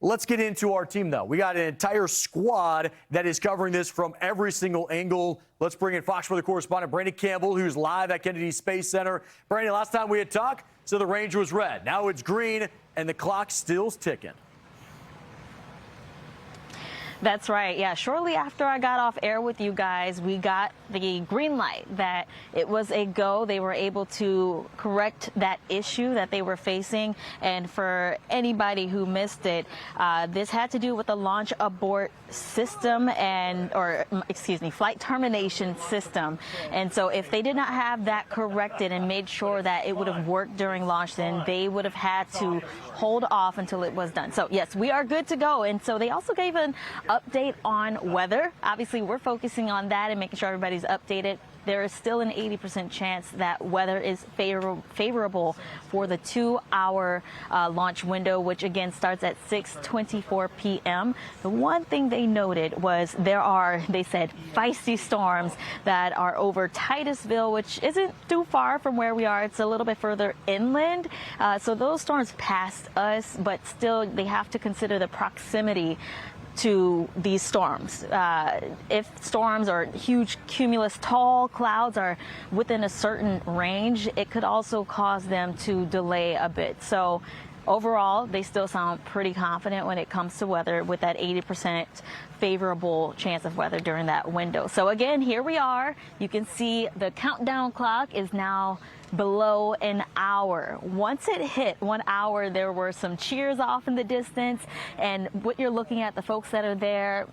Let's get into our team, though. We got an entire squad that is covering this from every single angle. Let's bring in Fox Weather correspondent Brandy Campbell, who's live at Kennedy Space Center. Brandy, last time we had talked, so the range was red. Now it's green, and the clock still's ticking. That's right. Yeah, shortly after I got off air with you guys, we got the green light that it was a go. They were able to correct that issue that they were facing. And for anybody who missed it, this had to do with the launch abort system flight termination system. And so if they did not have that corrected and made sure that it would have worked during launch, then they would have had to hold off until it was done. So yes, we are good to go. And so they also gave an update on weather. Obviously, we're focusing on that and making sure everybody's updated. There is still an 80% chance that weather is favorable for the 2-hour launch window, which again starts at 6:24 p.m. The one thing they noted was they said, feisty storms that are over Titusville, which isn't too far from where we are. It's a little bit further inland. So those storms passed us, but still they have to consider the proximity to these storms. If storms or huge cumulus tall clouds are within a certain range, it could also cause them to delay a bit. So overall, they still sound pretty confident when it comes to weather with that 80% favorable chance of weather during that window. So again, here we are. You can see the countdown clock is now below an hour. Once it hit 1 hour, there were some cheers off in the distance. And what you're looking at, the folks that are there,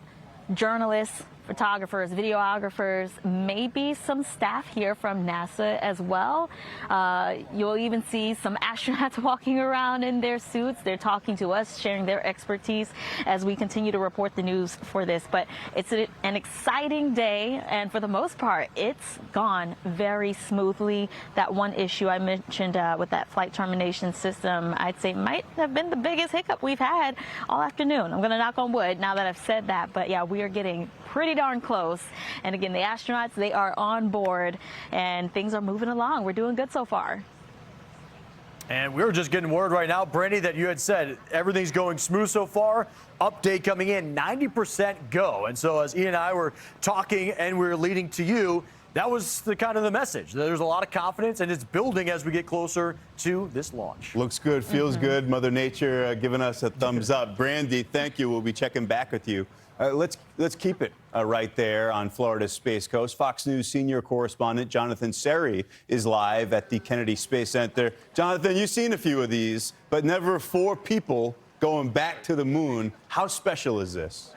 journalists, photographers, videographers, maybe some staff here from NASA as well. You'll even see some astronauts walking around in their suits. They're talking to us, sharing their expertise as we continue to report the news for this. But it's an exciting day, and for the most part, it's gone very smoothly. That one issue I mentioned with that flight termination system, I'd say might have been the biggest hiccup we've had all afternoon. I'm going to knock on wood now that I've said that, but yeah, we are getting pretty darn close. And again, the astronauts, they are on board and things are moving along. We're doing good so far. And we're just getting word right now, Brandy, that you had said everything's going smooth so far. Update coming in, 90% go. And so as Ian and I were talking and we were leading to you, that was the kind of the message. There's a lot of confidence, and it's building as we get closer to this launch. Looks good, feels good. Mother Nature giving us a thumbs up. Brandy, thank you. We'll be checking back with you. Let's keep it right there on Florida's Space Coast. Fox News senior correspondent Jonathan Serrie is live at the Kennedy Space Center. Jonathan, you've seen a few of these, but never 4 people going back to the moon. How special is this?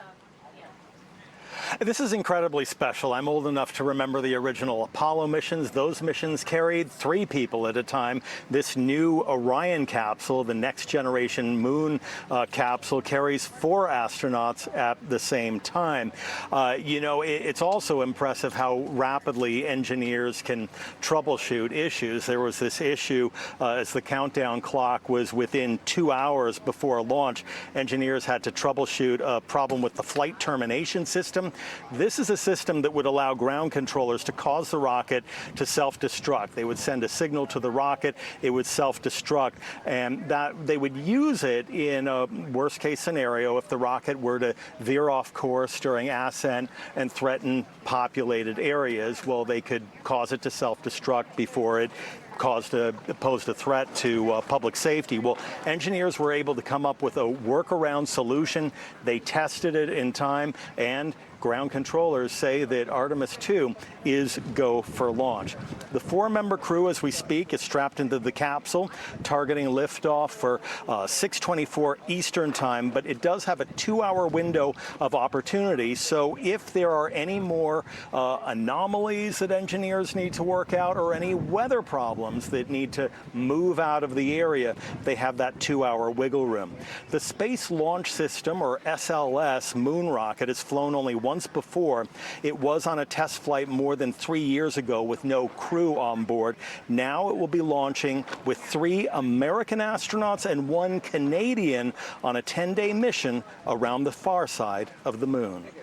This is incredibly special. I'm old enough to remember the original Apollo missions. Those missions carried 3 people at a time. This new Orion capsule, the next generation moon capsule, carries 4 astronauts at the same time. It's also impressive how rapidly engineers can troubleshoot issues. There was this issue as the countdown clock was within 2 hours before launch. Engineers had to troubleshoot a problem with the flight termination system. This is a system that would allow ground controllers to cause the rocket to self-destruct. They would send a signal to the rocket, it would self-destruct, and that they would use it in a worst-case scenario if the rocket were to veer off course during ascent and threaten populated areas. Well, they could cause it to self-destruct before it posed a threat to public safety. Well, engineers were able to come up with a workaround solution. They tested it in time, and ground controllers say that Artemis II is go for launch. The 4-member crew, as we speak, is strapped into the capsule, targeting liftoff for 6:24 Eastern time, but it does have a 2-hour window of opportunity. So if there are any more anomalies that engineers need to work out or any weather problems that need to move out of the area, they have that 2-hour wiggle room. The Space Launch System, or SLS, moon rocket has flown only once before. It was on a test flight more than 3 years ago with no crew on board. Now it will be launching with 3 American astronauts and 1 Canadian on a 10-day mission around the far side of the moon.